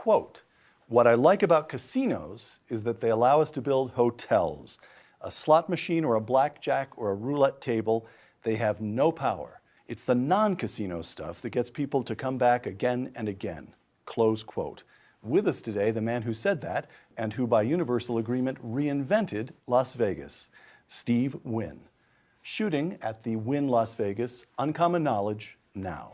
quote, "What I like about casinos is that they allow us to build hotels. A slot machine or a blackjack or a roulette table, they have no power. It's the non-casino stuff that gets people to come back again and again." Close quote. With us today, the man who said that and who by universal agreement reinvented Las Vegas, Steve Wynn. Shooting at the Wynn Las Vegas, Uncommon Knowledge now.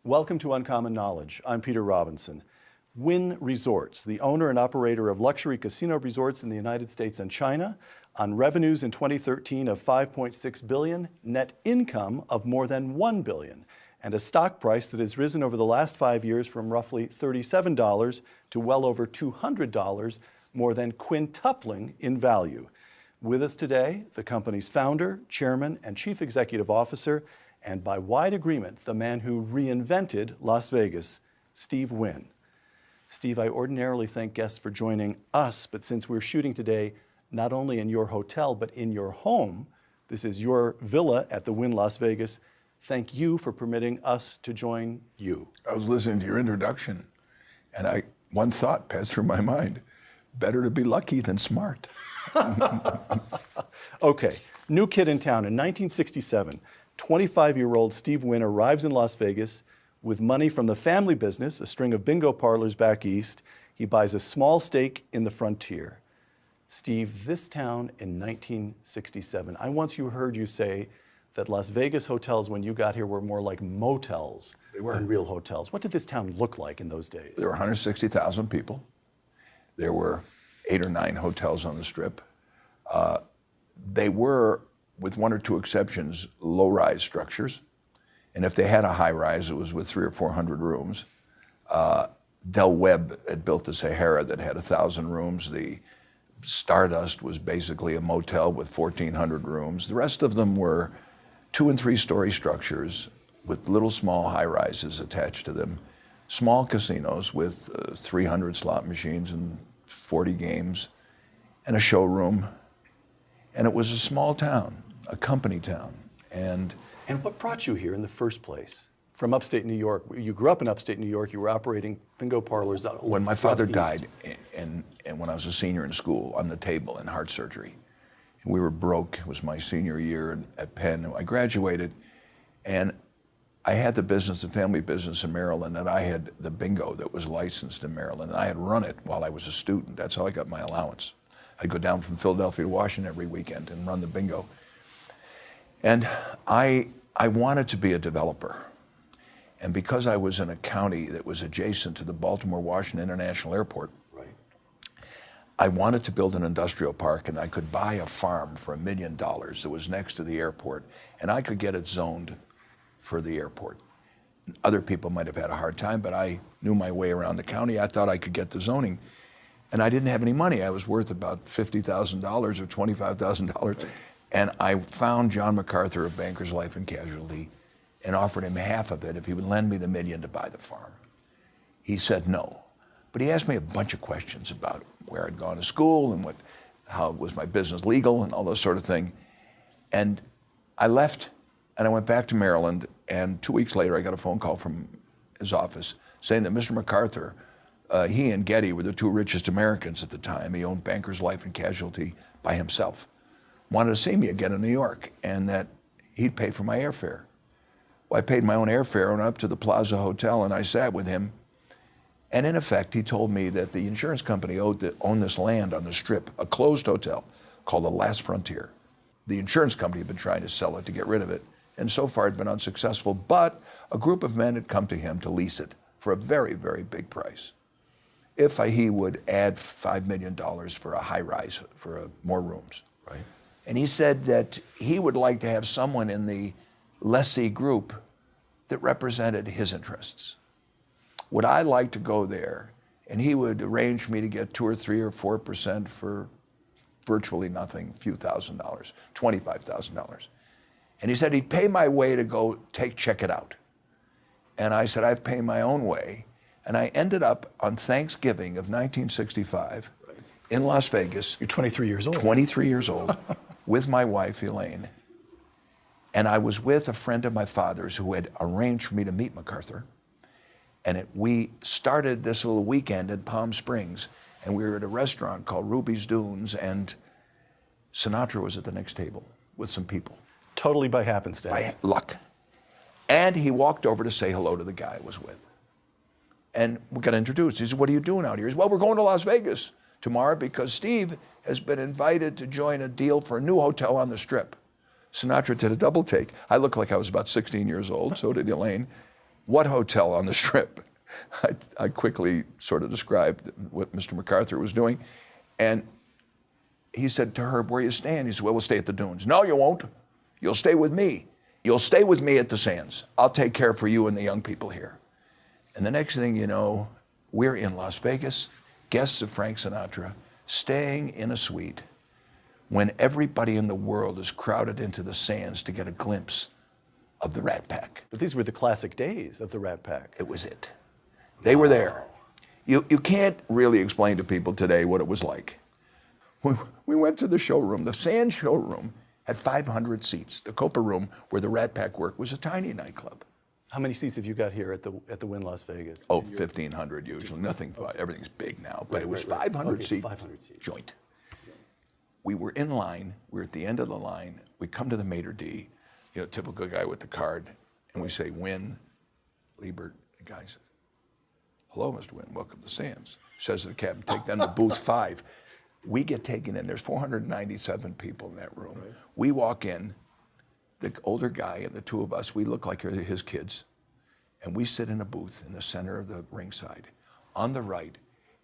Welcome to Uncommon Knowledge. I'm Peter Robinson. Wynn Resorts, the owner and operator of luxury casino resorts in the United States and China, on revenues in 2013 of $5.6 billion, net income of more than $1 billion, and a stock price that has risen over the last 5 years from roughly $37 to well over $200, more than quintupling in value. With us today, the company's founder, chairman, and chief executive officer, and by wide agreement, the man who reinvented Las Vegas, Steve Wynn. Steve, I ordinarily thank guests for joining us, but since we're shooting today not only in your hotel, but in your home, this is your villa at the Wynn Las Vegas, thank you for permitting us to join you. I was listening to your introduction, and one thought passed through my mind: better to be lucky than smart. Okay, new kid in town. In 1967, 25-year-old Steve Wynn arrives in Las Vegas with money from the family business, a string of bingo parlors back east. He buys a small stake in the Frontier. Steve, this town in 1967, I once heard you say that Las Vegas hotels when you got here were more like motels than real hotels. What did this town look like in those days? There were 160,000 people. There were 8 or 9 hotels on the Strip. They were, with 1 or 2 exceptions, low-rise structures. And if they had a high-rise, it was with 300 or 400 rooms. Del Webb had built the Sahara that had 1,000 rooms. The Stardust was basically a motel with 1,400 rooms. The rest of them were 2- and 3-story structures with little small high-rises attached to them. Small casinos with 300 slot machines and 40 games and a showroom. And it was a small town, a company town. And what brought you here in the first place? From upstate New York. You grew up in upstate New York. You were operating bingo parlors out when my father died, and when I was a senior in school, on the table in heart surgery. And we were broke. It was my senior year at Penn. I graduated, and I had the family business in Maryland, and I had the bingo that was licensed in Maryland, and I had run it while I was a student. That's how I got my allowance. I'd go down from Philadelphia to Washington every weekend and run the bingo. And I wanted to be a developer. And because I was in a county that was adjacent to the Baltimore-Washington International Airport, I wanted to build an industrial park, and I could buy a farm for $1 million that was next to the airport, and I could get it zoned for the airport. Other people might have had a hard time, but I knew my way around the county. I thought I could get the zoning. And I didn't have any money. I was worth about $50,000 or $25,000. And I found John MacArthur of Bankers Life and Casualty and offered him half of it if he would lend me the $1 million to buy the farm. He said no. But he asked me a bunch of questions about where I'd gone to school and how was my business legal and all those sort of thing. And I left and I went back to Maryland, and 2 weeks later I got a phone call from his office saying that Mr. MacArthur, he and Getty were the 2 richest Americans at the time. He owned Bankers Life and Casualty by himself. Wanted to see me again in New York, and that he'd pay for my airfare. Well, I paid my own airfare and went up to the Plaza Hotel, and I sat with him. And in effect, he told me that the insurance company owned this land on the Strip, a closed hotel called the Last Frontier. The insurance company had been trying to sell it to get rid of it, and so far had been unsuccessful, but a group of men had come to him to lease it for a very, very big price. If he would add $5 million for a high-rise, for more rooms. Right. And he said that he would like to have someone in the lessee group that represented his interests. Would I like to go there? And he would arrange for me to get 2 or 3 or 4% for virtually nothing, a few $1,000s, $25,000. And he said he'd pay my way to go check it out. And I said, I'd pay my own way. And I ended up on Thanksgiving of 1965 in Las Vegas. You're 23 years old. 23 years old, with my wife, Elaine. And I was with a friend of my father's who had arranged for me to meet MacArthur. And we started this little weekend in Palm Springs, and we were at a restaurant called Ruby's Dunes, and Sinatra was at the next table with some people. Totally by happenstance. By luck. And he walked over to say hello to the guy I was with. And we got introduced. He said, "What are you doing out here?" He said, "Well, we're going to Las Vegas tomorrow because Steve has been invited to join a deal for a new hotel on the Strip." Sinatra did a double take. I looked like I was about 16 years old, so did Elaine. "What hotel on the Strip?" I quickly sort of described what Mr. MacArthur was doing. And he said to her, "Where are you staying?" He said, "Well, we'll stay at the Dunes." "No, you won't. You'll stay with me. You'll stay with me at the Sands. I'll take care for you and the young people here." And the next thing you know, we're in Las Vegas, guests of Frank Sinatra, staying in a suite when everybody in the world is crowded into the Sands to get a glimpse of the Rat Pack. But these were the classic days of the Rat Pack. It was it. They were there. You can't really explain to people today what it was like. We went to the showroom. The Sands showroom had 500 seats. The Copa Room, where the Rat Pack worked, was a tiny nightclub. How many seats have you got here at the Wynn Las Vegas? Oh, 1,500 usually. Nothing, everything's big now, but it was 500 Okay, seats. 500 seats. Joint. We were in line. We were at the end of the line. We come to the maitre d', typical guy with the card, and we say, "Wynn, Liebert." The guy says, "Hello, Mr. Wynn, welcome to Sands." Says to the captain, "Take them to booth 5. We get taken in. There's 497 people in that room. Right. We walk in, the older guy and the two of us, we look like his kids, and we sit in a booth in the center of the ringside. On the right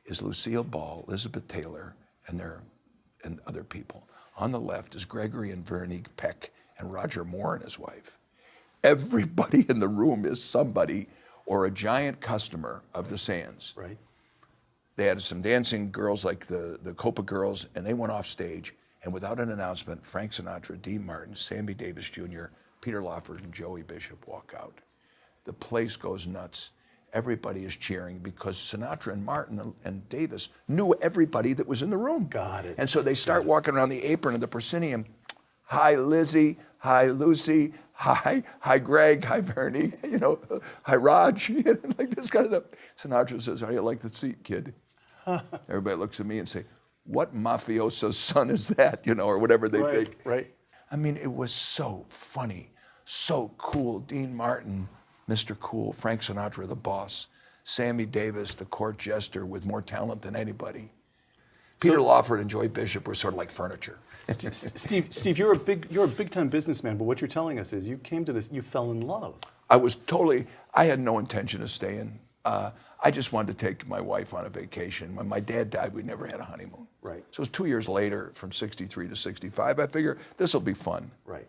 is Lucille Ball, Elizabeth Taylor, and other people. On the left is Gregory and Veronique Peck and Roger Moore and his wife. Everybody in the room is somebody or a giant customer of the Sands. Right. They had some dancing girls like the Copa girls, and they went off stage, and without an announcement, Frank Sinatra, Dean Martin, Sammy Davis Jr., Peter Lawford, and Joey Bishop walk out. The place goes nuts. Everybody is cheering because Sinatra and Martin and Davis knew everybody that was in the room. Got it. And so they start walking around the apron of the proscenium. "Hi, Lizzie. Hi, Lucy. Hi, Greg. Hi, Vernie. Hi, Raj." Like this kind of stuff. Sinatra says, "How do you like the seat, kid?" Everybody looks at me and say, "What mafioso's son is that?" Or whatever they think. Right. I mean, it was so funny, so cool. Dean Martin, Mr. Cool, Frank Sinatra, the boss, Sammy Davis, the court jester with more talent than anybody. Peter Lawford and Joey Bishop were sort of like furniture. Steve, you're a big time businessman, but what you're telling us is you came to this, you fell in love. I had no intention of staying. I just wanted to take my wife on a vacation. When my dad died, we never had a honeymoon. Right. So it was 2 years later, from 63 to 65. I figure this will be fun. Right.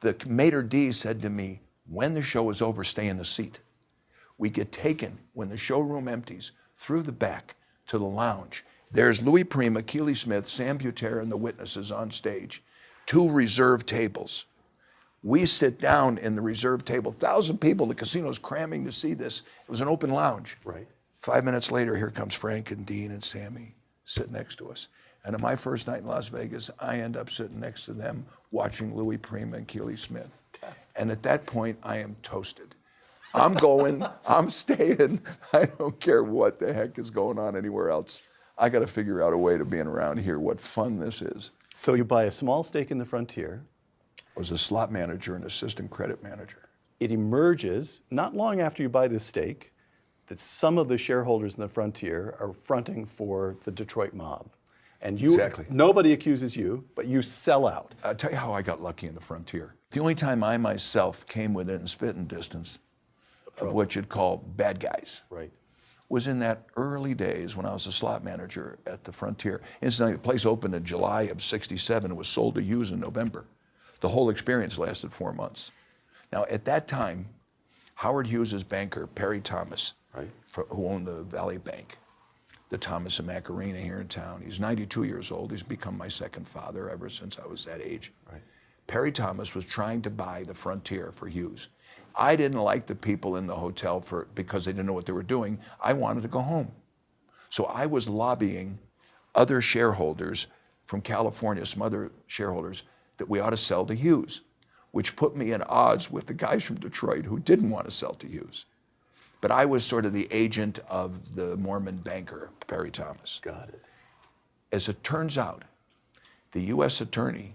The maitre d' said to me, "When the show is over, stay in the seat." We get taken, when the showroom empties, through the back to the lounge. There's Louis Prima, Keely Smith, Sam Butera, and the witnesses on stage. 2 reserved tables. We sit down in the reserved table. 1,000 people, the casino's cramming to see this. It was an open lounge. Right. 5 minutes later, here comes Frank and Dean and Sammy sit next to us. And on my first night in Las Vegas, I end up sitting next to them watching Louis Prima and Keely Smith. Fantastic. And at that point, I am toasted. I'm going, I'm staying. I don't care what the heck is going on anywhere else. I got to figure out a way to being around here. What fun this is. So you buy a small stake in the Frontier. I was a slot manager and assistant credit manager. It emerges, not long after you buy this stake, that some of the shareholders in the Frontier are fronting for the Detroit mob. And you, Exactly. Nobody accuses you, but you sell out. I'll tell you how I got lucky in the Frontier. The only time I myself came within spitting distance of what you'd call bad guys. Right. Was in that early days when I was a slot manager at the Frontier. Incidentally, the place opened in July of *67 and was sold to Hughes in November. The whole experience lasted 4 months. Now, at that time, Howard Hughes' banker, Perry Thomas, right, who owned the Valley Bank, the Thomas and Mack Arena here in town. He's 92 years old. He's become my second father ever since I was that age. Right. Perry Thomas was trying to buy the Frontier for Hughes. I didn't like the people in the hotel because they didn't know what they were doing. I wanted to go home. So I was lobbying other shareholders from California, some other shareholders, that we ought to sell to Hughes, which put me in odds with the guys from Detroit who didn't want to sell to Hughes. But I was sort of the agent of the Mormon banker, Perry Thomas. Got it. As it turns out, the U.S. attorney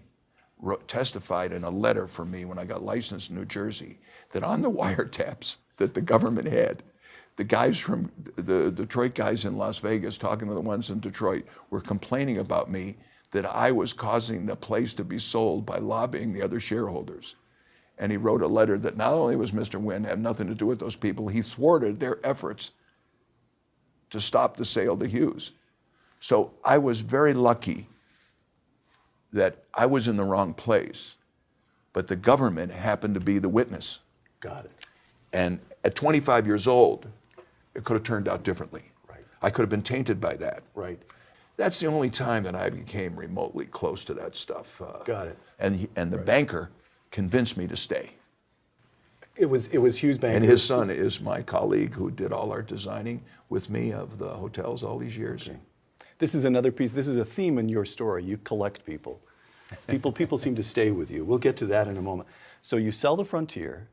testified in a letter for me when I got licensed in New Jersey that on the wiretaps that the government had, the guys from the Detroit guys in Las Vegas talking to the ones in Detroit were complaining about me that I was causing the place to be sold by lobbying the other shareholders. And he wrote a letter that not only was Mr. Wynn had nothing to do with those people, he thwarted their efforts to stop the sale to Hughes. So I was very lucky that I was in the wrong place, but the government happened to be the witness. Got it. And at 25 years old, it could have turned out differently. Right. I could have been tainted by that. Right. That's the only time that I became remotely close to that stuff. Got it. And the banker convinced me to stay. It was Hughes Bank. And his son is my colleague who did all our designing with me of the hotels all these years. Okay. This is another piece. This is a theme in your story. You collect people. People seem to stay with you. We'll get to that in a moment. So you sell the Frontier.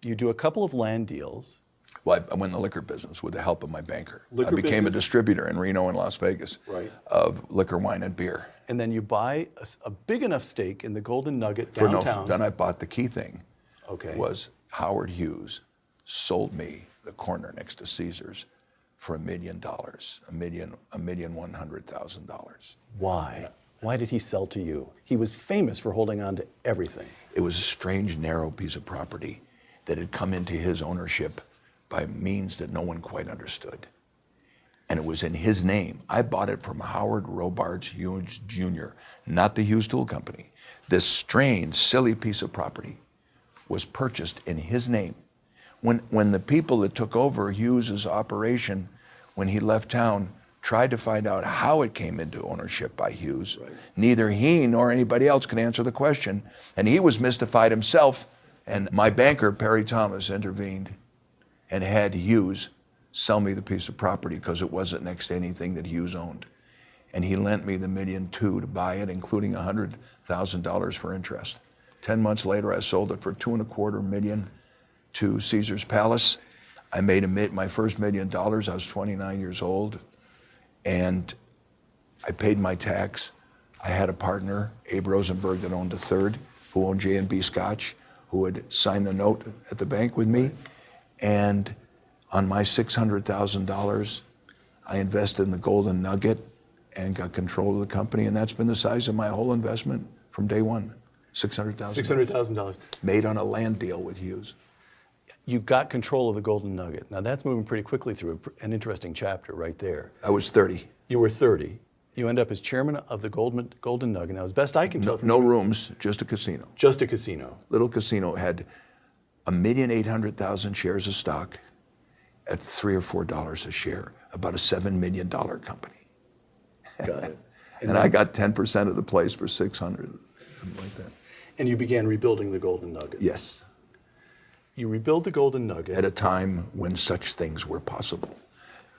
You do a couple of land deals. Well, I went in the liquor business with the help of my banker. Liquor I became business? a distributor in Reno and Las Vegas Right. of liquor, wine, and beer. And then you buy a big enough stake in the Golden Nugget downtown. Then I bought the key thing. Okay. Was Howard Hughes sold me the corner next to Caesars for $1 million, $1,100,000. Why? Why did he sell to you? He was famous for holding on to everything. It was a strange, narrow piece of property that had come into his ownership by means that no one quite understood. And it was in his name. I bought it from Howard Robards Hughes Jr., not the Hughes Tool Company. This strange, silly piece of property was purchased in his name. When the people that took over Hughes's operation, when he left town, tried to find out how it came into ownership by Hughes, right. Neither he nor anybody else could answer the question. And he was mystified himself. And my banker, Perry Thomas, intervened and had Hughes sell me the piece of property because it wasn't next to anything that Hughes owned. And he lent me the $1.2 million to buy it, including $100,000 for interest. 10 months later, I sold it for $2.25 million to Caesar's Palace. I made my first $1 million. I was 29 years old, and I paid my tax. I had a partner, Abe Rosenberg, that owned a third, who owned J&B Scotch, who had signed the note at the bank with me. And on my $600,000, I invested in the Golden Nugget and got control of the company, and that's been the size of my whole investment from day one. $600,000. $600,000. Made on a land deal with Hughes. You got control of the Golden Nugget. Now that's moving pretty quickly through an interesting chapter right there. I was 30. You were 30. You end up as chairman of the Golden Nugget. Now, as best I can tell, No rooms, just a casino. Just a casino. Little casino had 1,800,000 shares of stock at $3 or $4 a share, about a $7 million company. Got it. And I got 10% of the place for 600, something like that. And you began rebuilding the Golden Nugget. Yes. You rebuild the Golden Nugget. At a time when such things were possible.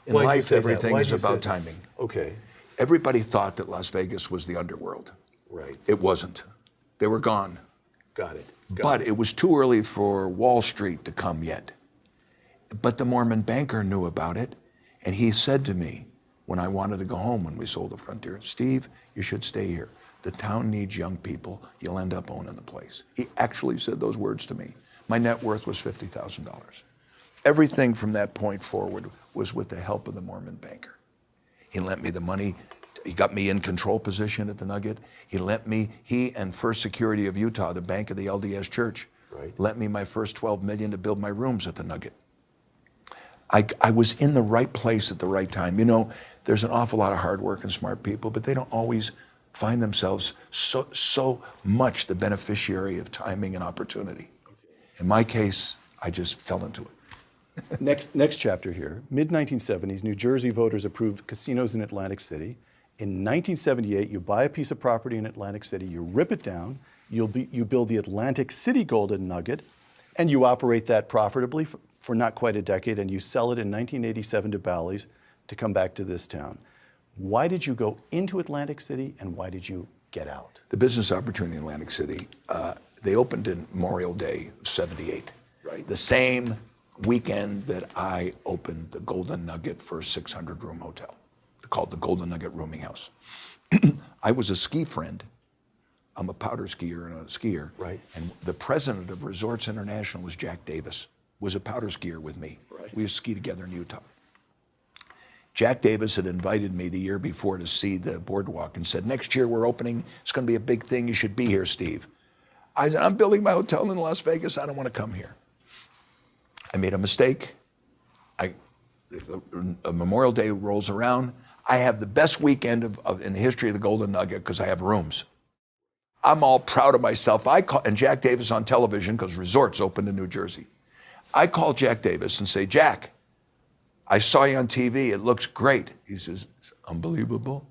In Why'd you life, say that? everything Why'd is you say about that? timing. Okay. Everybody thought that Las Vegas was the underworld. Right. It wasn't. They were gone. Got it. But it was too early for Wall Street to come yet. But the Mormon banker knew about it, and he said to me when I wanted to go home when we sold the Frontier, Steve, you should stay here. The town needs young people. You'll end up owning the place. He actually said those words to me. My net worth was $50,000. Everything from that point forward was with the help of the Mormon banker. He lent me the money. He got me in control position at the Nugget. He and First Security of Utah, the bank of the LDS Church, right. lent me my first $12 million to build my rooms at the Nugget. I was in the right place at the right time. You know, there's an awful lot of hard work and smart people, but they don't always find themselves so much the beneficiary of timing and opportunity. In my case, I just fell into it. Next chapter here. Mid-1970s, New Jersey voters approved casinos in Atlantic City. In 1978, you buy a piece of property in Atlantic City, you rip it down, you build the Atlantic City Golden Nugget, And you operate that profitably for not quite a decade, and you sell it in 1987 to Bally's to come back to this town. Why did you go into Atlantic City, and why did you get out? The business opportunity in Atlantic City, they opened in Memorial Day of '78. Right. The same weekend that I opened the Golden Nugget for a 600-room hotel, called the Golden Nugget Rooming House. I was a ski friend. I'm a powder skier and a skier. Right. And the president of Resorts International was Jack Davis, was a powder skier with me. Right. We used to ski together in Utah. Jack Davis had invited me the year before to see the boardwalk and said, next year we're opening, it's going to be a big thing, you should be here, Steve. I said, I'm building my hotel in Las Vegas, I don't want to come here. I made a mistake. Memorial Day rolls around. I have the best weekend in the history of the Golden Nugget because I have rooms. I'm all proud of myself. And Jack Davis on television, because Resorts opened in New Jersey. I call Jack Davis and say, Jack, I saw you on TV, it looks great. He says, it's unbelievable.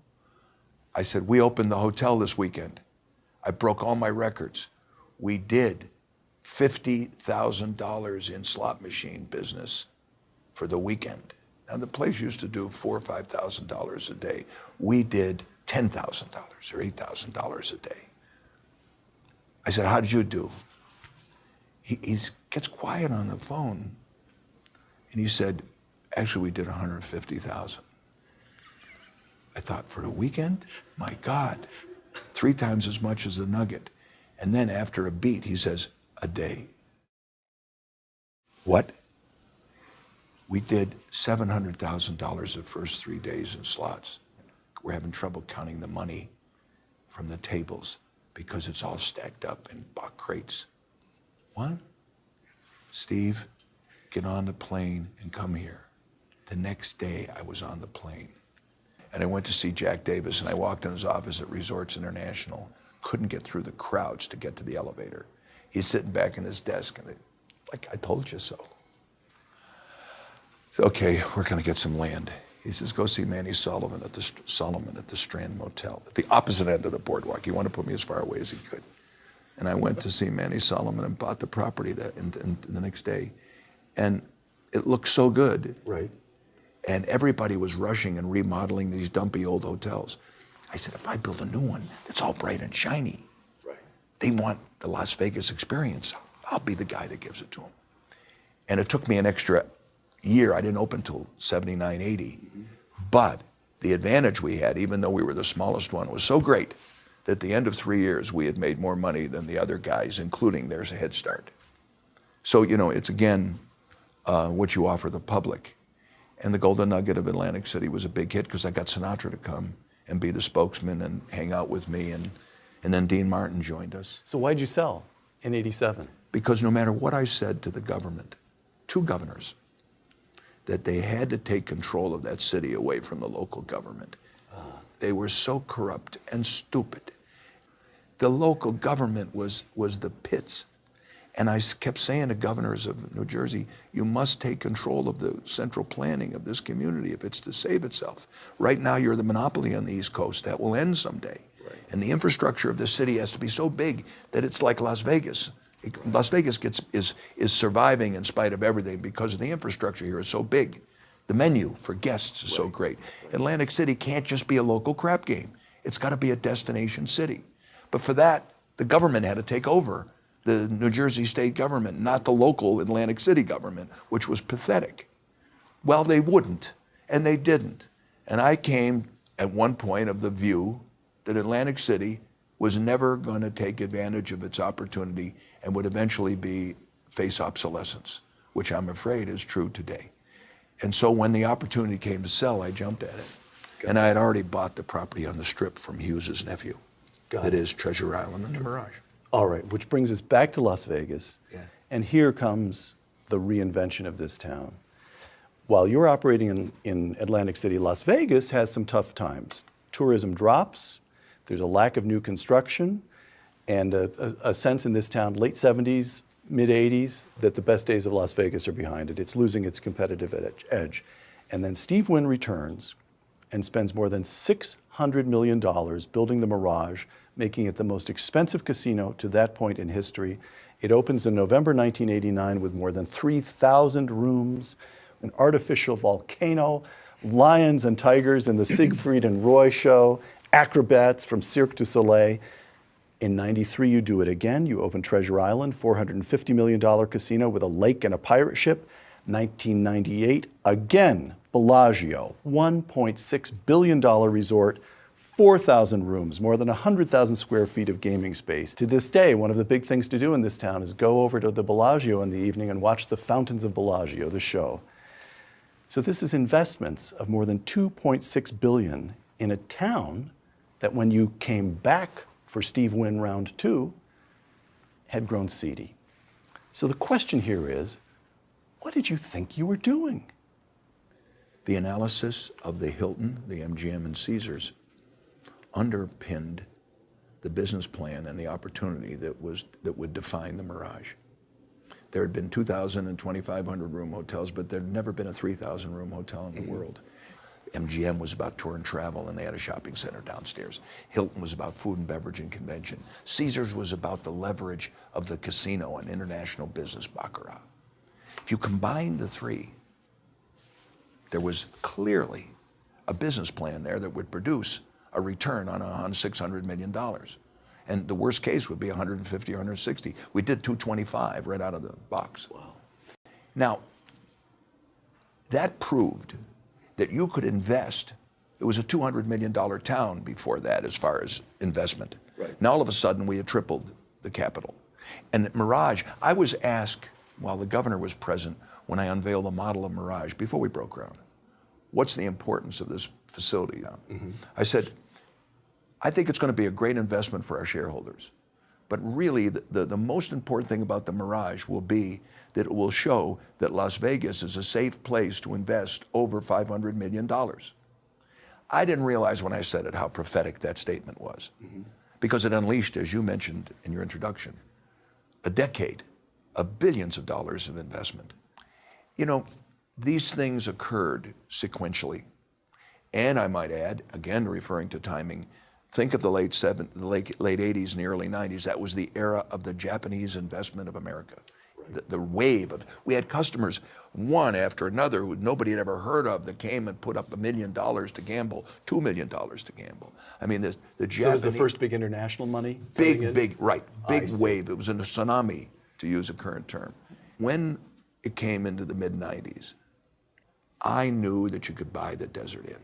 I said, we opened the hotel this weekend. I broke all my records. We did $50,000 in slot machine business for the weekend. Now the place used to do $4,000 or $5,000 a day. We did $10,000 or $8,000 a day. I said, how did you do? He gets quiet on the phone, and he said, actually, we did 150,000. I thought, for the weekend? My God, 3 times as much as the Nugget. And then after a beat, he says, a day. What? We did $700,000 the first 3 days in slots. We're having trouble counting the money from the tables because it's all stacked up in box crates. What? Steve, get on the plane and come here. The next day, I was on the plane. And I went to see Jack Davis, and I walked in his office at Resorts International, couldn't get through the crowds to get to the elevator. He's sitting back in his desk, and like, I told you so. So, okay, we're gonna get some land. He says, go see Manny Solomon at the Strand Motel, at the opposite end of the boardwalk. He wanted to put me as far away as he could. And I went to see Manny Solomon and bought the property the next day. And it looked so good. Right. And everybody was rushing and remodeling these dumpy old hotels. I said, if I build a new one that's all bright and shiny, Right. they want the Las Vegas experience. I'll be the guy that gives it to them. And it took me an extra year. I didn't open till 79, 80. Mm-hmm. But the advantage we had, even though we were the smallest one, was so great that at the end of 3 years, we had made more money than the other guys, including there's a head start. So, it's again, what you offer the public. And the Golden Nugget of Atlantic City was a big hit because I got Sinatra to come and be the spokesman and hang out with me. And then Dean Martin joined us. So why'd you sell in '87? Because no matter what I said to the government, 2 governors, that they had to take control of that city away from the local government. They were so corrupt and stupid. The local government was the pits. And I kept saying to governors of New Jersey, you must take control of the central planning of this community if it's to save itself. Right now, you're the monopoly on the East Coast. That will end someday. Right. And the infrastructure of the city has to be so big that it's like Las Vegas. Las Vegas is surviving in spite of everything because the infrastructure here is so big. The menu for guests is so great. Atlantic City can't just be a local crap game. It's got to be a destination city. But for that, the government had to take over. The New Jersey state government, not the local Atlantic City government, which was pathetic. Well, they wouldn't, and they didn't. And I came at one point of the view that Atlantic City was never going to take advantage of its opportunity and would eventually face obsolescence, which I'm afraid is true today. And so when the opportunity came to sell, I jumped at it. And I had already bought the property on the Strip from Hughes's nephew. That is Treasure Island and the Mirage. All right, which brings us back to Las Vegas. Yeah. And here comes the reinvention of this town. While you're operating in Atlantic City, Las Vegas has some tough times. Tourism drops, there's a lack of new construction, and a sense in this town, late 70s, mid 80s, that the best days of Las Vegas are behind it. It's losing its competitive edge. And then Steve Wynn returns and spends more than $600 million building the Mirage, making it the most expensive casino to that point in history, It opens in November 1989 with more than 3,000 rooms, an artificial volcano, lions and tigers in the Siegfried and Roy show, acrobats from Cirque du Soleil. In 93, you do it again. You open Treasure Island, $450 million casino with a lake and a pirate ship. 1998, again, Bellagio, $1.6 billion resort, 4,000 rooms, more than 100,000 square feet of gaming space. To this day, one of the big things to do in this town is go over to the Bellagio in the evening and watch the Fountains of Bellagio, the show. So this is investments of more than $2.6 billion in a town that when you came back for Steve Wynn round 2, had grown seedy. So the question here is, what did you think you were doing? The analysis of the Hilton, the MGM, and Caesars underpinned the business plan and the opportunity that would define the Mirage. There had been 2,000 and 2,500 room hotels, but there had never been a 3,000 room hotel in the world. MGM was about tour and travel, and they had a shopping center downstairs. Hilton was about food and beverage and convention. Caesars was about the leverage of the casino and international business baccarat. If you combine the three, there was clearly a business plan there that would produce a return on $600 million. And the worst case would be 150 or 160. We did 225 right out of the box. Wow. Now, that proved that you could invest. It was a $200 million town before that as far as investment. Right. Now all of a sudden we had tripled the capital. And at Mirage, I was asked while the governor was present when I unveiled the model of Mirage before we broke ground, what's the importance of this facility now? Mm-hmm. I said, I think it's going to be a great investment for our shareholders. But really, the most important thing about the Mirage will be that it will show that Las Vegas is a safe place to invest over $500 million. I didn't realize when I said it how prophetic that statement was, because it unleashed, as you mentioned in your introduction, a decade of billions of dollars of investment. You know, these things occurred sequentially. And I might add, again, referring to timing, think of the late 80s and the early 90s. That was the era of the Japanese investment of America. Right. The wave of, we had customers, one after another, who nobody had ever heard of, that came and put up $1 million to gamble, $2 million to gamble. I mean, the Japanese. So it was the first big international money? Big wave. It was a tsunami, to use a current term. When it came into the mid-90s, I knew that you could buy the Desert Inn.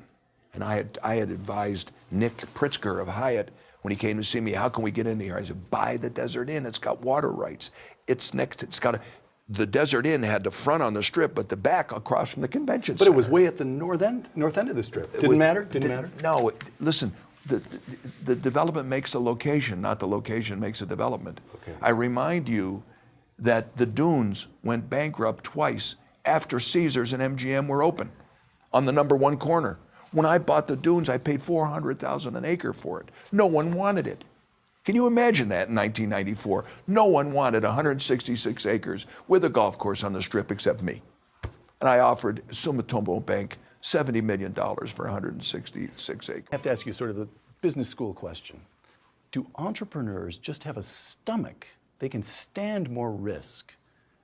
And I had advised Nick Pritzker of Hyatt when he came to see me, how can we get into here? I said, buy the Desert Inn. It's got water rights. The Desert Inn had the front on the Strip, but the back across from the convention center. But it was way at the north end of the Strip. Didn't matter? No, listen, the development makes the location, not the location makes the development. Okay. I remind you that the Dunes went bankrupt twice after Caesars and MGM were open on the #1 corner. When I bought the Dunes, I paid $400,000 an acre for it. No one wanted it. Can you imagine that in 1994? No one wanted 166 acres with a golf course on the Strip except me. And I offered Sumitomo Bank $70 million for 166 acres. I have to ask you sort of a business school question. Do entrepreneurs just have a stomach? They can stand more risk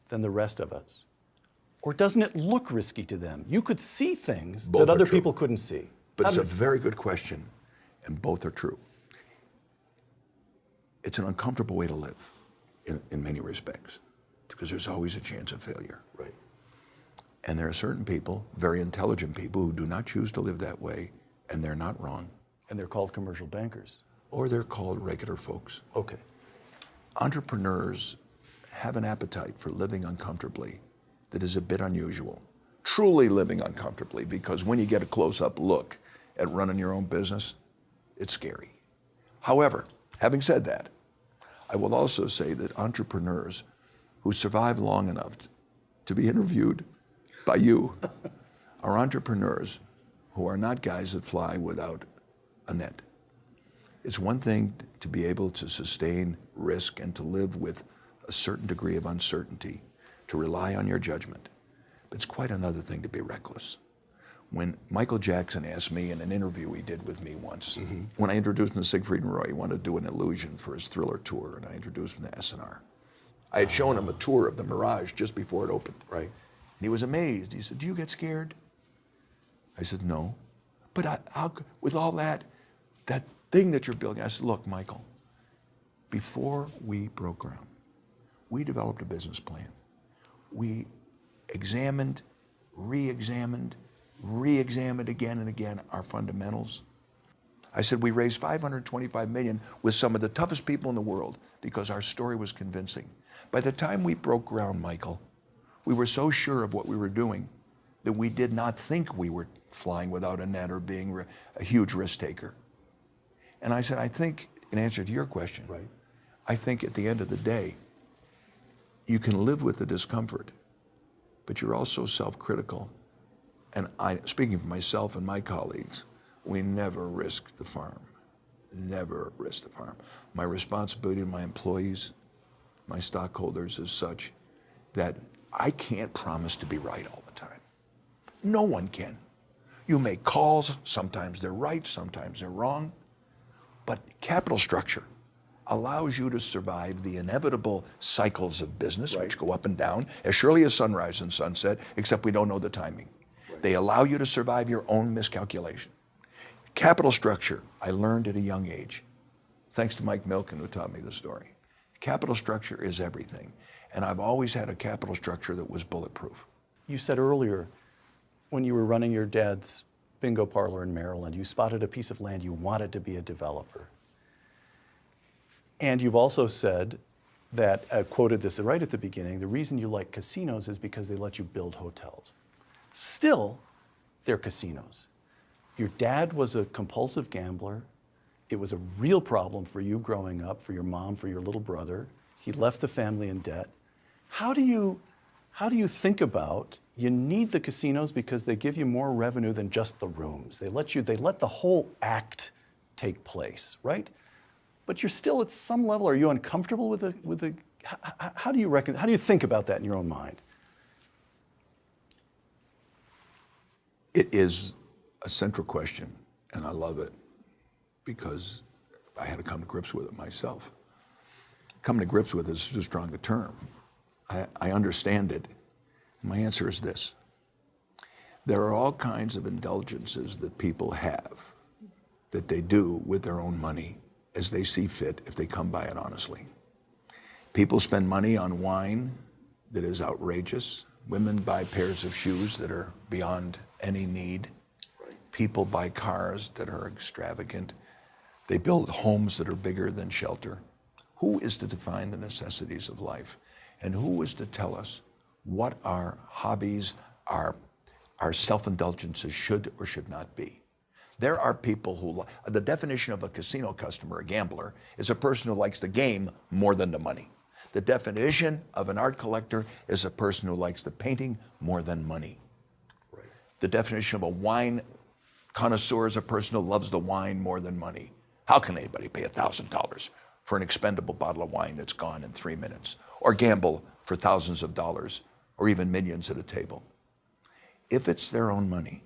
than the rest of us? Or doesn't it look risky to them? You could see things that other people couldn't see. But it's a very good question, and both are true. It's an uncomfortable way to live in many respects, because there's always a chance of failure. Right. And there are certain people, very intelligent people, who do not choose to live that way, and they're not wrong. And they're called commercial bankers. Or they're called regular folks. Okay. Entrepreneurs have an appetite for living uncomfortably that is a bit unusual. Truly living uncomfortably, because when you get a close-up look at running your own business, it's scary. However, having said that, I will also say that entrepreneurs who survive long enough to be interviewed by you are entrepreneurs who are not guys that fly without a net. It's one thing to be able to sustain risk and to live with a certain degree of uncertainty, to rely on your judgment. But it's quite another thing to be reckless. When Michael Jackson asked me in an interview he did with me once, when I introduced him to Siegfried and Roy, he wanted to do an illusion for his Thriller tour, and I introduced him to S&R. I had shown him a tour of the Mirage just before it opened. Right. And he was amazed. He said, "Do you get scared?" I said, "No." "But with all that thing that you're building," I said, "Look, Michael, before we broke ground, we developed a business plan. We examined, re-examined again and again our fundamentals." I said, "We raised $525 million with some of the toughest people in the world because our story was convincing. By the time we broke ground, Michael, we were so sure of what we were doing that we did not think we were flying without a net or being a huge risk taker." And I said, I think, in answer to your question, Right. I think at the end of the day, you can live with the discomfort, but you're also self-critical. And speaking for myself and my colleagues, we never risk the farm. Never risk the farm. My responsibility to my employees, my stockholders is such that I can't promise to be right all the time. No one can. You make calls, sometimes they're right, sometimes they're wrong, but capital structure allows you to survive the inevitable cycles of business, Right. which go up and down, as surely as sunrise and sunset, except we don't know the timing. Right. They allow you to survive your own miscalculation. Capital structure, I learned at a young age, thanks to Mike Milken, who taught me the story. Capital structure is everything, and I've always had a capital structure that was bulletproof. You said earlier, when you were running your dad's bingo parlor in Maryland, you spotted a piece of land you wanted to be a developer. And you've also said that, quoted this right at the beginning, the reason you like casinos is because they let you build hotels. Still, they're casinos. Your dad was a compulsive gambler. It was a real problem for you growing up, for your mom, for your little brother. He left the family in debt. How do you think about, you need the casinos because they give you more revenue than just the rooms. They let the whole act take place, right? But you're still at some level, are you uncomfortable with the how do you think about that in your own mind? It is a central question, and I love it because I had to come to grips with it myself. Coming to grips with it is too strong a term. I understand it. My answer is this. There are all kinds of indulgences that people have that they do with their own money as they see fit if they come by it honestly. People spend money on wine that is outrageous. Women buy pairs of shoes that are beyond any need. People buy cars that are extravagant. They build homes that are bigger than shelter. Who is to define the necessities of life? And who is to tell us what our hobbies, our self-indulgences should or should not be? There are people who, the definition of a casino customer, a gambler, is a person who likes the game more than the money. The definition of an art collector is a person who likes the painting more than money. Right. The definition of a wine connoisseur is a person who loves the wine more than money. How can anybody pay $1,000 for an expendable bottle of wine that's gone in 3 minutes? Or gamble for thousands of dollars or even millions at a table? If it's their own money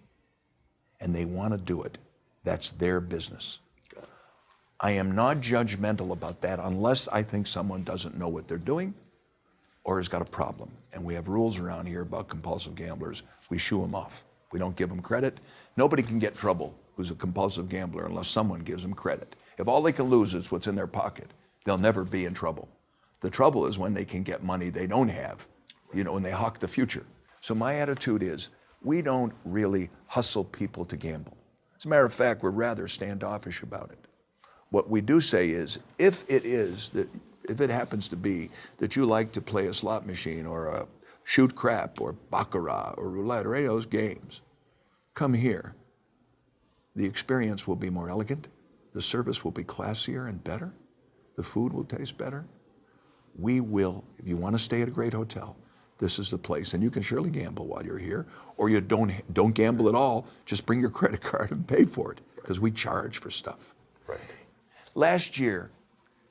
and they want to do it, that's their business. I am not judgmental about that unless I think someone doesn't know what they're doing or has got a problem. And we have rules around here about compulsive gamblers. We shoo them off. We don't give them credit. Nobody can get in trouble who's a compulsive gambler unless someone gives them credit. If all they can lose is what's in their pocket, they'll never be in trouble. The trouble is when they can get money they don't have, and they hawk the future. So my attitude is, we don't really hustle people to gamble. As a matter of fact, we're rather standoffish about it. What we do say is, if it happens to be that you like to play a slot machine or shoot crap or baccarat or roulette or any of those games, come here. The experience will be more elegant. The service will be classier and better. The food will taste better. We will, if you want to stay at a great hotel, this is the place. And you can surely gamble while you're here, or you don't gamble at all. Just bring your credit card and pay for it, because we charge for stuff. Right. Last year,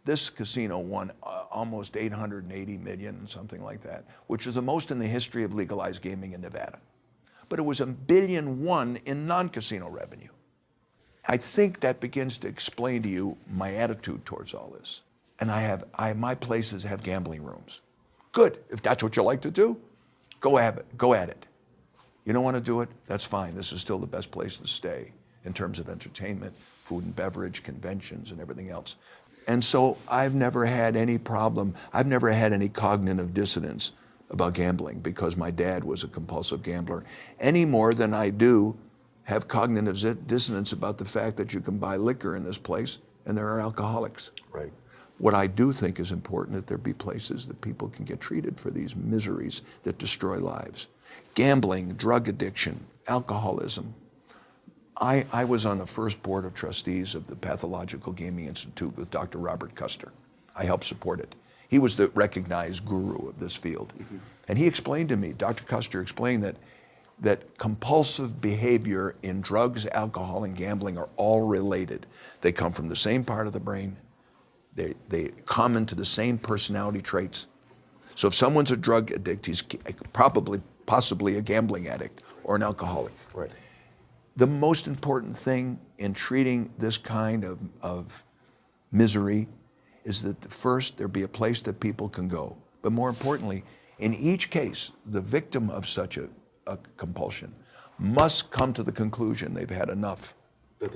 this casino won almost $880 million, something like that, which is the most in the history of legalized gaming in Nevada. But it was $1.1 billion in non-casino revenue. I think that begins to explain to you my attitude towards all this. And my places have gambling rooms. Good. If that's what you like to do, go at it. Go at it. You don't want to do it? That's fine. This is still the best place to stay in terms of entertainment, food and beverage, conventions, and everything else. And so I've never had any problem. I've never had any cognitive dissonance about gambling because my dad was a compulsive gambler, any more than I do have cognitive dissonance about the fact that you can buy liquor in this place and there are alcoholics. Right. What I do think is important that there be places that people can get treated for these miseries that destroy lives. Gambling, drug addiction, alcoholism. I was on the first board of trustees of the Pathological Gaming Institute with Dr. Robert Custer. I helped support it. He was the recognized guru of this field. Mm-hmm. And he explained to me, Dr. Custer explained that compulsive behavior in drugs, alcohol, and gambling are all related. They come from the same part of the brain. They common to the same personality traits. So if someone's a drug addict, he's possibly a gambling addict or an alcoholic. Right. The most important thing in treating this kind of misery is that first there be a place that people can go. But more importantly, in each case, the victim of such a compulsion must come to the conclusion they've had enough.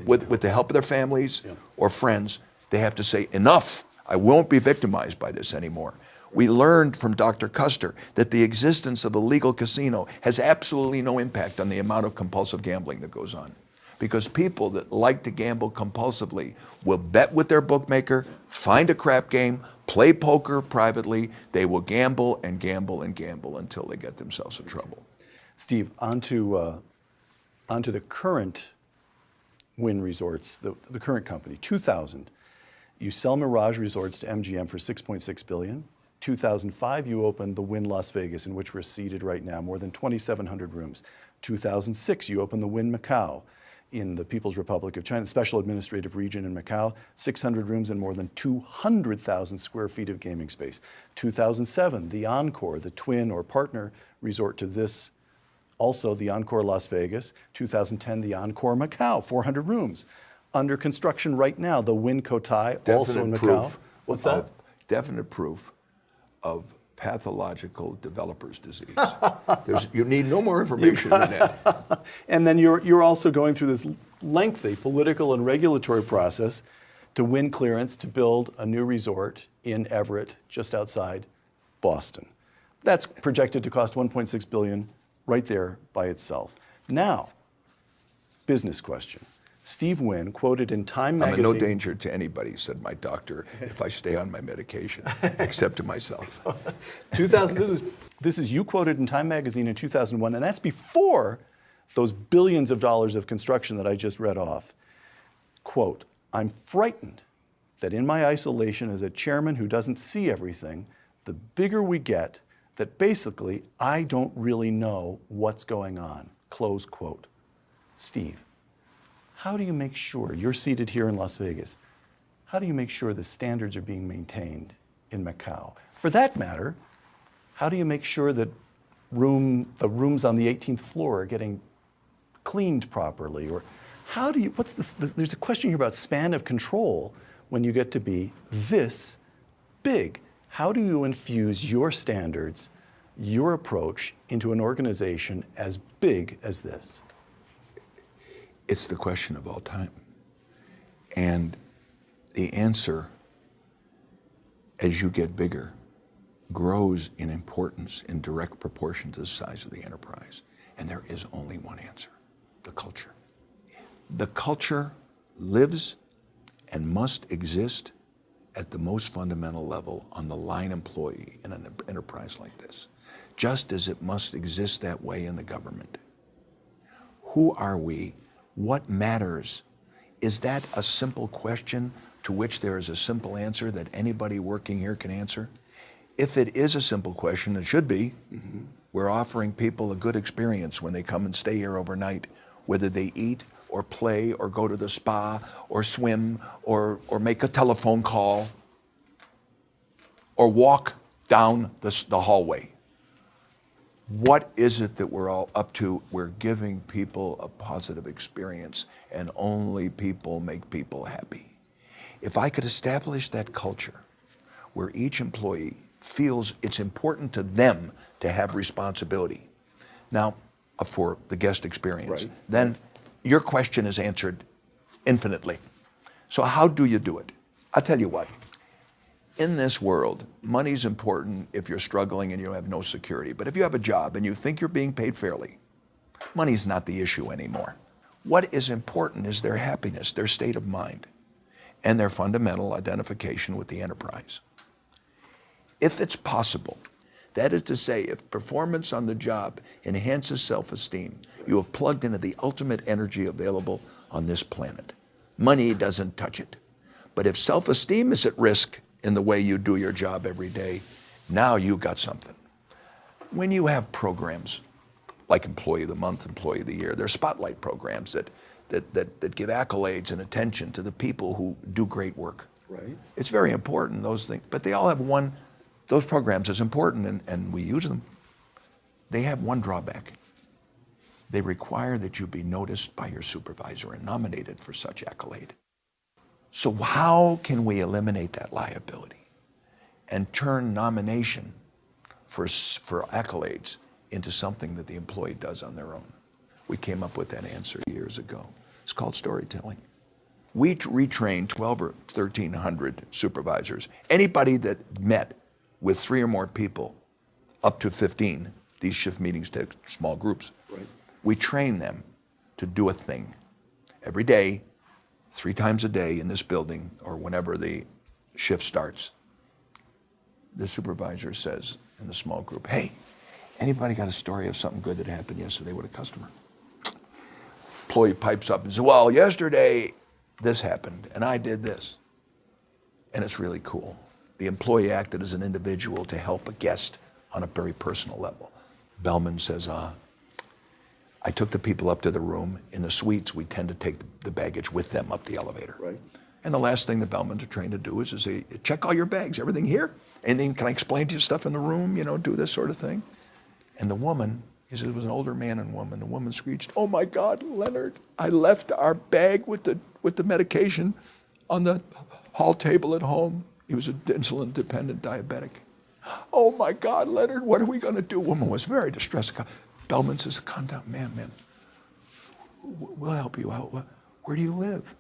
With the help of their families or friends, they have to say, enough, I won't be victimized by this anymore. We learned from Dr. Custer that the existence of a legal casino has absolutely no impact on the amount of compulsive gambling that goes on. Because people that like to gamble compulsively will bet with their bookmaker, find a crap game, play poker privately. They will gamble and gamble and gamble until they get themselves in trouble. Steve, onto the current Wynn Resorts, the current company, 2000. You sell Mirage Resorts to MGM for $6.6 billion. 2005, you opened the Wynn Las Vegas, in which we're seated right now, more than 2,700 rooms. 2006, you opened the Wynn Macau in the People's Republic of China, special administrative region in Macau, 600 rooms and more than 200,000 square feet of gaming space. 2007, the Encore, the twin or partner resort to this, also the Encore Las Vegas. 2010, the Encore Macau, 400 rooms. Under construction right now, the Wynn Cotai, also in Macau. What's that? Definite proof of pathological developer's disease. You need no more information than that. And then you're also going through this lengthy political and regulatory process to win clearance to build a new resort in Everett, just outside Boston. That's projected to cost $1.6 billion right there by itself. Now, business question. Steve Wynn, quoted in Time magazine. I'm in no danger to anybody, said my doctor, if I stay on my medication, except to myself. 2000. This is you quoted in Time magazine in 2001, and that's before those billions of dollars of construction that I just read off. Quote, I'm frightened that in my isolation as a chairman who doesn't see everything, the bigger we get, that basically I don't really know what's going on. Close quote. Steve, how do you make sure, you're seated here in Las Vegas, how do you make sure the standards are being maintained in Macau? For that matter, how do you make sure that the rooms on the 18th floor are getting cleaned properly? Or how do you, there's a question here about span of control when you get to be this big. How do you infuse your standards, your approach into an organization as big as this? It's the question of all time. And the answer, as you get bigger, grows in importance in direct proportion to the size of the enterprise. And there is only one answer, the culture. The culture lives and must exist at the most fundamental level on the line employee in an enterprise like this, just as it must exist that way in the government. Who are we? What matters? Is that a simple question to which there is a simple answer that anybody working here can answer? If it is a simple question, it should be. Mm-hmm. We're offering people a good experience when they come and stay here overnight, whether they eat or play or go to the spa or swim or make a telephone call or walk down the hallway. What is it that we're all up to? We're giving people a positive experience, and only people make people happy. If I could establish that culture where each employee feels it's important to them to have responsibility. Now, for the guest experience, Right. then your question is answered infinitely. So how do you do it? I'll tell you what. In this world, money's important if you're struggling and you have no security. But if you have a job and you think you're being paid fairly, money's not the issue anymore. What is important is their happiness, their state of mind, and their fundamental identification with the enterprise. If it's possible, that is to say, if performance on the job enhances self-esteem, you have plugged into the ultimate energy available on this planet. Money doesn't touch it. But if self-esteem is at risk in the way you do your job every day, now you got something. When you have programs like Employee of the Month, Employee of the Year, they're spotlight programs that give accolades and attention to the people who do great work. Right. It's very important, those things, but they all have those programs is important and we use them. They have one drawback. They require that you be noticed by your supervisor and nominated for such accolade. So how can we eliminate that liability and turn nomination for accolades into something that the employee does on their own? We came up with that answer years ago. It's called storytelling. We retrained 12 or 1,300 supervisors. Anybody that met with 3 or more people, up to 15, these shift meetings take small groups. Right. We train them to do a thing every day, 3 times a day in this building or whenever the shift starts. The supervisor says in the small group, hey, anybody got a story of something good that happened yesterday with a customer? Employee pipes up and says, well, yesterday this happened and I did this. And it's really cool. The employee acted as an individual to help a guest on a very personal level. Bellman says, I took the people up to the room. In the suites, we tend to take the baggage with them up the elevator. Right. And the last thing the Bellmans are trained to do is to say, check all your bags, everything here? Anything, can I explain to you stuff in the room, do this sort of thing? And the woman, he said it was an older man and woman, the woman screeched, oh my God, Leonard, I left our bag with the medication on the hall table at home. He was an insulin-dependent diabetic. Oh my God, Leonard, what are we gonna do? Woman was very distressed. Bellman says, calm down, ma'am. We'll help you out. Where do you live?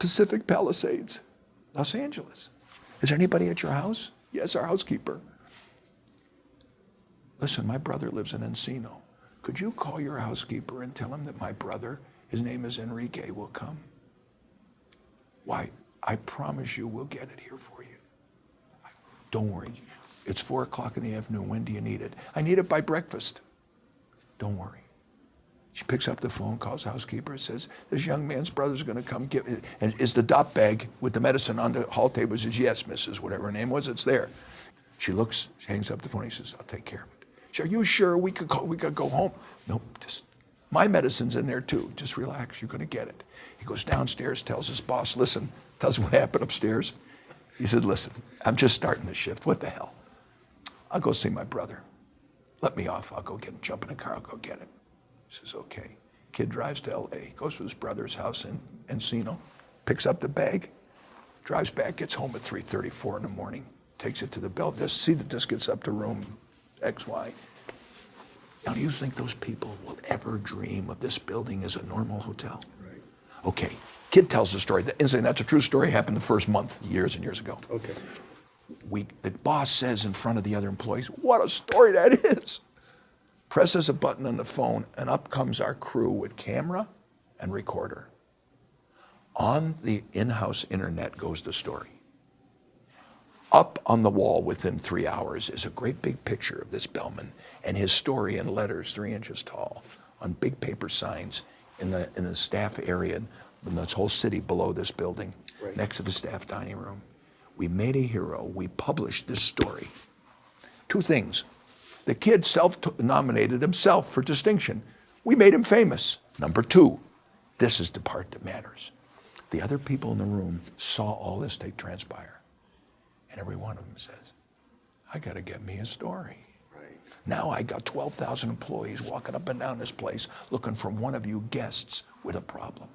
Pacific Palisades, Los Angeles. Is there anybody at your house? Yes, our housekeeper. Listen, my brother lives in Encino. Could you call your housekeeper and tell him that my brother, his name is Enrique, will come? Why, I promise you we'll get it here for you. Don't worry. It's 4 o'clock in the afternoon. When do you need it? I need it by breakfast. Don't worry. She picks up the phone, calls the housekeeper, says, this young man's brother's going to come get it. And is the dop bag with the medicine on the hall table? She says, yes, Mrs. Whatever her name was, it's there. She looks, she hangs up the phone. He says, I'll take care of it. She says, are you sure we could go home? Nope, just, my medicine's in there too. Just relax, you're going to get it. He goes downstairs, tells his boss, listen, tells him what happened upstairs. He said, listen, I'm just starting the shift. What the hell? I'll go see my brother. Let me off. I'll go get him. Jump in a car. I'll go get him. He says, okay. Kid drives to L.A., goes to his brother's house in Encino, picks up the bag, drives back, gets home at 3:34 in the morning, takes it to the bell desk, see that this gets up to room XY. Now, do you think those people will ever dream of this building as a normal hotel? Right. Okay. Kid tells the story. And saying that's a true story. Happened the first month, years and years ago. Okay. The boss says in front of the other employees, what a story that is. Presses a button on the phone, and up comes our crew with camera and recorder. On the in-house internet goes the story. Up on the wall within 3 hours is a great big picture of this Bellman and his story in letters 3 inches tall on big paper signs in the staff area in this whole city below this building, right, next to the staff dining room. We made a hero. We published this story. 2 things. The kid self-nominated himself for distinction. We made him famous. Number 2, this is the part that matters. The other people in the room saw all this take transpire. And every one of them says, I got to get me a story. Right. Now I got 12,000 employees walking up and down this place looking for one of you guests with a problem.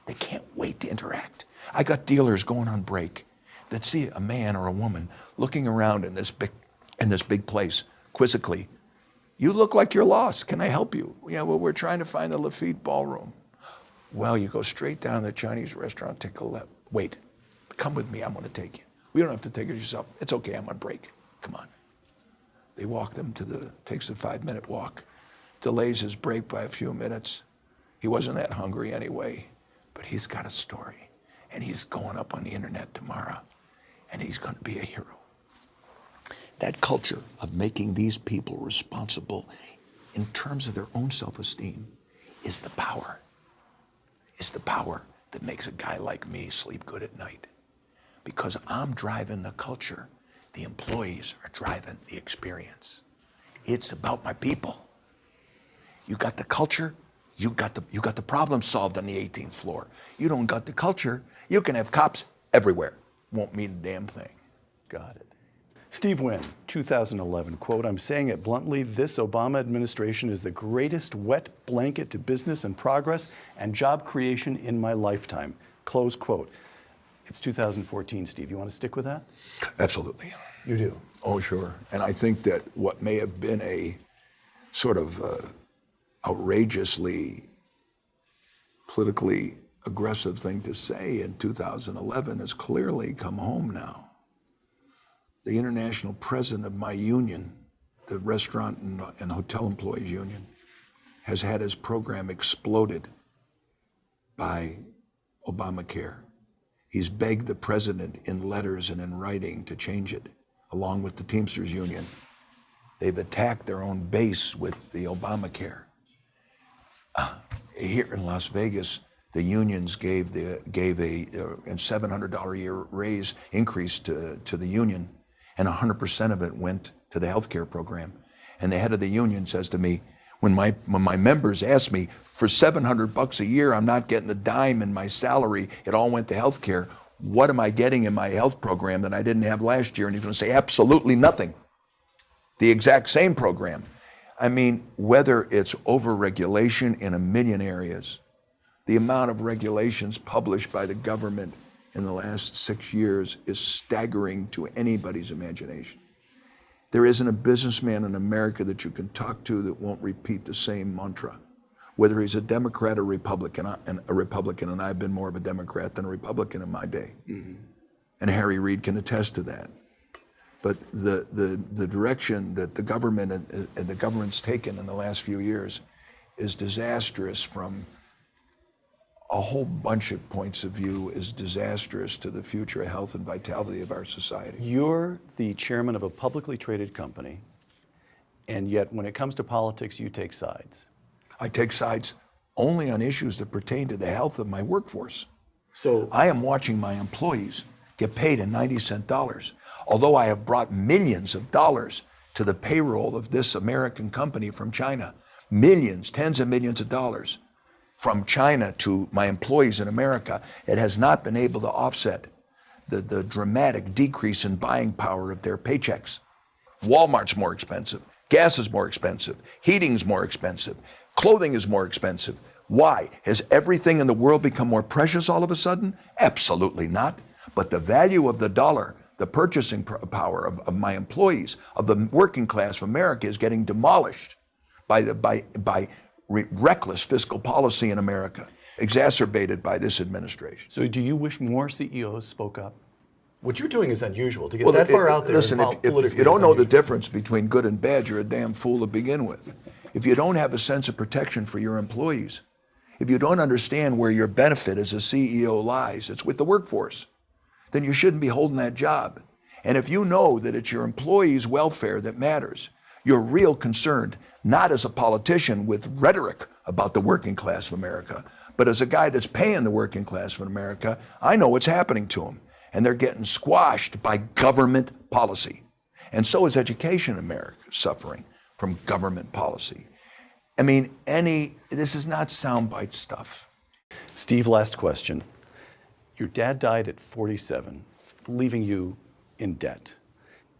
They can't wait to interact. I got dealers going on break. that see a man or a woman looking around in this big place quizzically. You look like you're lost. Can I help you? Yeah, well, we're trying to find the Lafitte Ballroom. Well, you go straight down to the Chinese restaurant, take a left. Wait, come with me, I'm gonna take you. We don't have to take it yourself. It's okay, I'm on break. Come on. They walk them takes a 5-minute walk, delays his break by a few minutes. He wasn't that hungry anyway, but he's got a story, and he's going up on the internet tomorrow, and he's gonna be a hero. That culture of making these people responsible in terms of their own self-esteem is the power. It's the power that makes a guy like me sleep good at night. Because I'm driving the culture, the employees are driving the experience. It's about my people. You got the culture, you got the problem solved on the 18th floor. You don't got the culture, you can have cops everywhere. Won't mean a damn thing. Got it. Steve Wynn, 2011, quote, "I'm saying it bluntly, this Obama administration is the greatest wet blanket to business and progress and job creation in my lifetime," close quote. It's 2014, Steve. You want to stick with that? Absolutely. You do? Oh, sure. And I think that what may have been a sort of outrageously politically aggressive thing to say in 2011 has clearly come home now. The international president of my union, the Restaurant and Hotel Employees Union, has had his program exploded by Obamacare. He's begged the president in letters and in writing to change it, along with the Teamsters Union. They've attacked their own base with the Obamacare. Here in Las Vegas, the unions gave a $700 a year raise increase to the union, and 100% of it went to the healthcare program. And the head of the union says to me, when my members ask me, for $700 a year, I'm not getting a dime in my salary, it all went to healthcare. What am I getting in my health program that I didn't have last year? And he's gonna say, absolutely nothing. The exact same program. I mean, whether it's over-regulation in a million areas, the amount of regulations published by the government in the last 6 years is staggering to anybody's imagination. There isn't a businessman in America that you can talk to that won't repeat the same mantra, whether he's a Democrat or Republican, and I've been more of a Democrat than a Republican in my day. Mm-hmm. And Harry Reid can attest to that. But the direction that the government and the government's taken in the last few years is disastrous from a whole bunch of points of view, is disastrous to the future health and vitality of our society. You're the chairman of a publicly traded company, and yet when it comes to politics, you take sides. I take sides only on issues that pertain to the health of my workforce. So I am watching my employees get paid in 90-cent dollars. Although I have brought millions of dollars to the payroll of this American company from China, millions, tens of millions of dollars from China to my employees in America, it has not been able to offset the dramatic decrease in buying power of their paychecks. Walmart's more expensive, gas is more expensive, heating's more expensive, clothing is more expensive. Why? Has everything in the world become more precious all of a sudden? Absolutely not. But the value of the dollar, the purchasing power of my employees, of the working class of America is getting demolished by reckless fiscal policy in America, exacerbated by this administration. So do you wish more CEOs spoke up? What you're doing is unusual. To get that far out there. Listen, if you don't know the difference between good and bad, you're a damn fool to begin with. If you don't have a sense of protection for your employees, if you don't understand where your benefit as a CEO lies, it's with the workforce, then you shouldn't be holding that job. And if you know that it's your employees' welfare that matters, you're real concerned, not as a politician with rhetoric about the working class of America, but as a guy that's paying the working class of America. I know what's happening to them, and they're getting squashed by government policy. And so is education in America suffering from government policy. I mean, this is not soundbite stuff. Steve, last question. Your dad died at 47, leaving you in debt.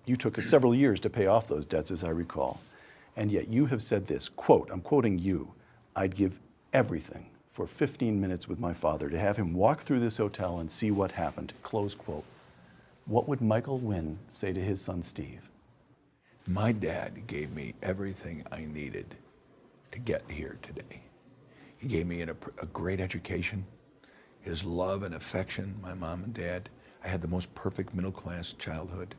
You took several years to pay off those debts, as I recall. And yet you have said this, quote, I'm quoting you, "I'd give everything for 15 minutes with my father to have him walk through this hotel and see what happened," close quote. what would Michael Wynn say to his son Steve? My dad gave me everything I needed to get here today. He gave me a great education, his love and affection, my mom and dad. I had the most perfect middle-class childhood.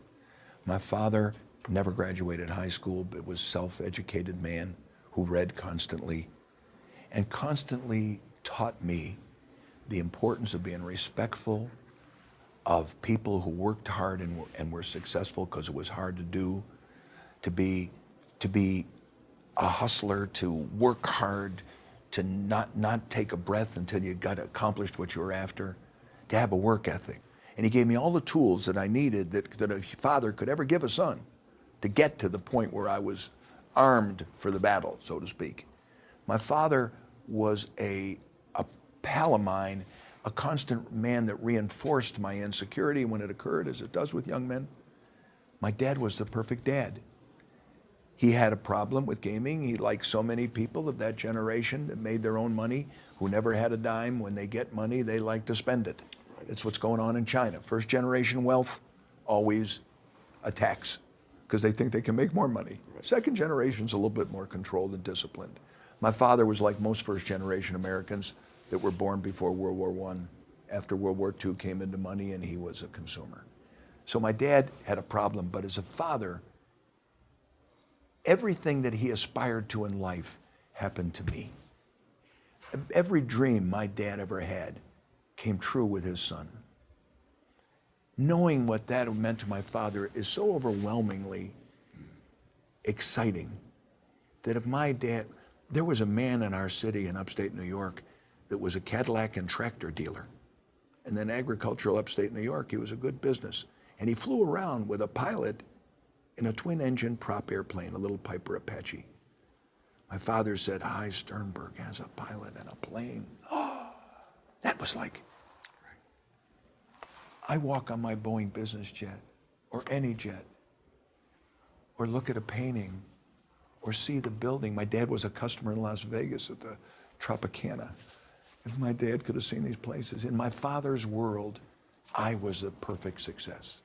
My father never graduated high school, but was a self-educated man who read constantly and constantly taught me the importance of being respectful of people who worked hard and were successful because it was hard to do, to be a hustler, to work hard, to not take a breath until you got accomplished what you were after, to have a work ethic. And he gave me all the tools that I needed that a father could ever give a son to get to the point where I was armed for the battle, so to speak. My father was a pal of mine, a constant man that reinforced my insecurity when it occurred, as it does with young men. My dad was the perfect dad. He had a problem with gaming. He, like so many people of that generation that made their own money, who never had a dime, when they get money, they like to spend it. It's what's going on in China. First generation wealth, always a tax, because they think they can make more money. Second generation's a little bit more controlled and disciplined. My father was like most first generation Americans that were born before World War I. After World War II came into money, and he was a consumer. So my dad had a problem, but as a father, everything that he aspired to in life happened to me. Every dream my dad ever had came true with his son. Knowing what that meant to my father is so overwhelmingly exciting that if my dad, there was a man in our city in upstate New York that was a Cadillac and tractor dealer. And then agricultural upstate New York, he was a good business. And he flew around with a pilot in a twin-engine prop airplane, a little Piper Apache. My father said, "Hi, Sternberg has a pilot and a plane." Oh, that was like, I walk on my Boeing business jet, or any jet, or look at a painting, or see the building. My dad was a customer in Las Vegas at the Tropicana. If my dad could have seen these places, in my father's world, I was a perfect success.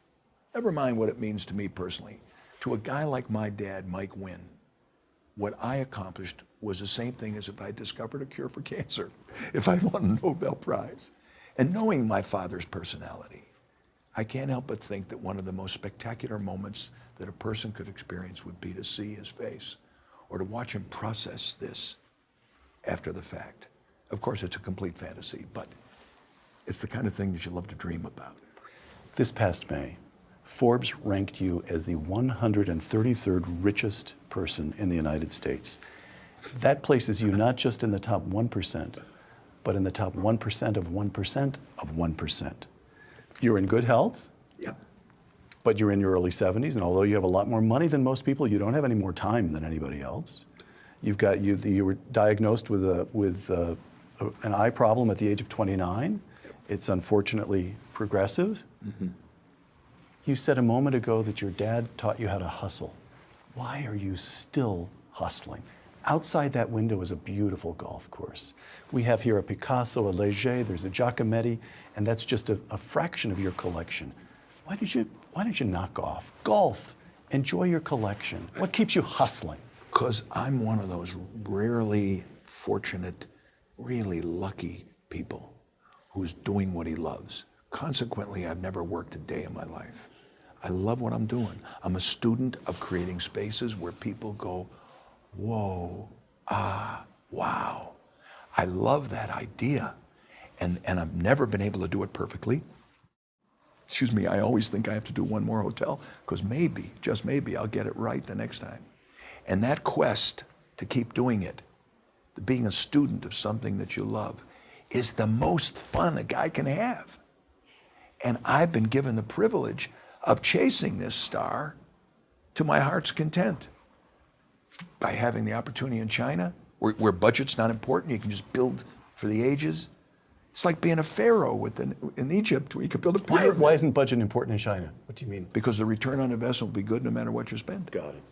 Never mind what it means to me personally. To a guy like my dad, Mike Wynn, what I accomplished was the same thing as if I discovered a cure for cancer, if I won a Nobel Prize. And knowing my father's personality, I can't help but think that one of the most spectacular moments that a person could experience would be to see his face, or to watch him process this after the fact. Of course, it's a complete fantasy, but it's the kind of thing that you love to dream about. This past May, Forbes ranked you as the 133rd richest person in the United States. That places you not just in the top 1%, but in the top 1% of 1% of 1%. You're in good health, Yep. but you're in your early 70s, and although you have a lot more money than most people, you don't have any more time than anybody else. You were diagnosed with an eye problem at the age of 29. Yep. It's unfortunately progressive. Mm-hmm. You said a moment ago that your dad taught you how to hustle. Why are you still hustling? Outside that window is a beautiful golf course. We have here a Picasso, a Leger, there's a Giacometti, and that's just a fraction of your collection. Why did you knock off golf? Enjoy your collection. What keeps you hustling? Because I'm one of those rarely fortunate, really lucky people who's doing what he loves. Consequently, I've never worked a day in my life. I love what I'm doing. I'm a student of creating spaces where people go, whoa, ah, wow. I love that idea. And I've never been able to do it perfectly. Excuse me, I always think I have to do one more hotel, because maybe, just maybe, I'll get it right the next time. And that quest to keep doing it, being a student of something that you love, is the most fun a guy can have. And I've been given the privilege of chasing this star to my heart's content by having the opportunity in China, where budget's not important, you can just build for the ages. It's like being a pharaoh in Egypt, where you could build a pyramid. Why isn't budget important in China? What do you mean? Because the return on investment will be good no matter what you spend. Got it.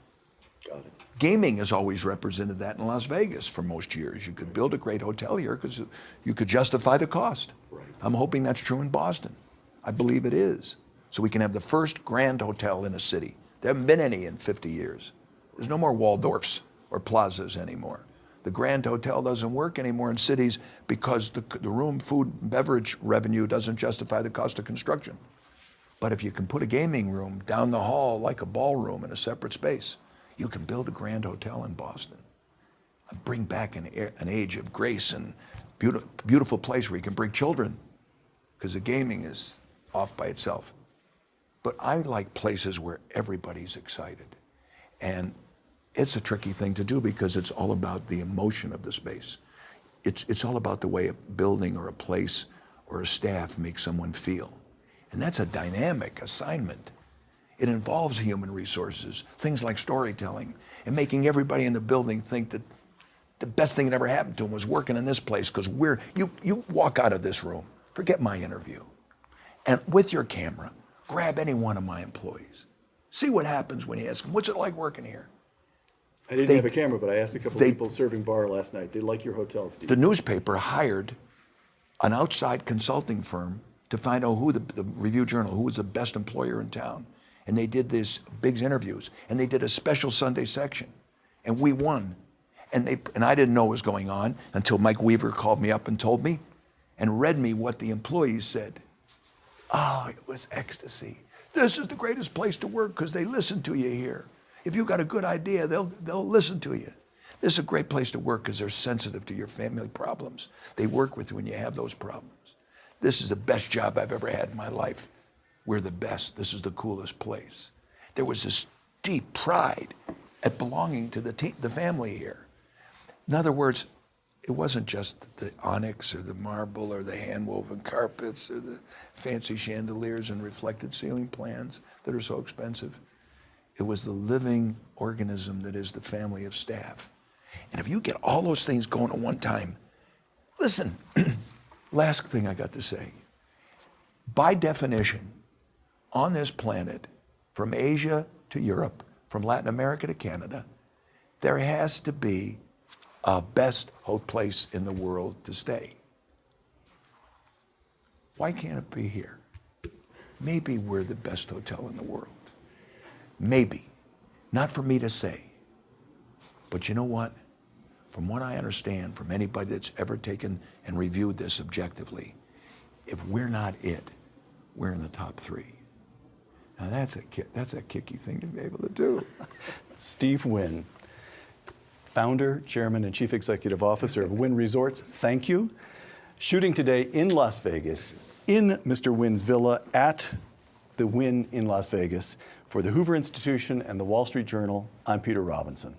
Gaming has always represented that in Las Vegas for most years. You could build a great hotel here because you could justify the cost. Right. I'm hoping that's true in Boston. I believe it is. so we can have the first grand hotel in a city. There haven't been any in 50 years. There's no more Waldorfs or plazas anymore. The Grand Hotel doesn't work anymore in cities because the room, food, and beverage revenue doesn't justify the cost of construction. But if you can put a gaming room down the hall like a ballroom in a separate space, you can build a Grand Hotel in Boston. Bring back an age of grace and beautiful place where you can bring children, because the gaming is off by itself. But I like places where everybody's excited. And it's a tricky thing to do because it's all about the emotion of the space. It's all about the way a building or a place or a staff makes someone feel. And that's a dynamic assignment. It involves human resources, things like storytelling, and making everybody in the building think that the best thing that ever happened to them was working in this place, because you walk out of this room, forget my interview, and with your camera, grab any one of my employees. See what happens when you ask them, what's it like working here? I didn't have a camera, but I asked a couple of people serving bar last night. They like your hotel, Steve. The newspaper hired an outside consulting firm to find out who the Review Journal, who was the best employer in town. And they did these big interviews, and they did a special Sunday section, and we won. And I didn't know what was going on until Mike Weaver called me up and told me and read me what the employees said. Oh, it was ecstasy. This is the greatest place to work because they listen to you here. If you've got a good idea, they'll listen to you. This is a great place to work because they're sensitive to your family problems. They work with you when you have those problems. This is the best job I've ever had in my life. We're the best. This is the coolest place. There was this deep pride at belonging to the family here. In other words, it wasn't just the onyx or the marble or the hand-woven carpets or the fancy chandeliers and reflected ceiling plans that are so expensive. It was the living organism that is the family of staff. And if you get all those things going at one time, listen, last thing I got to say. By definition, on this planet, from Asia to Europe, from Latin America to Canada, there has to be a best place in the world to stay. Why can't it be here? Maybe we're the best hotel in the world. Maybe. Not for me to say. But you know what? From what I understand from anybody that's ever taken and reviewed this objectively, if we're not it, we're in the top 3. Now that's a kicky thing to be able to do. Steve Wynn, founder, chairman, and chief executive officer of Wynn Resorts, thank you. Shooting today in Las Vegas, in Mr. Wynn's villa at the Wynn in Las Vegas. For the Hoover Institution and the Wall Street Journal, I'm Peter Robinson.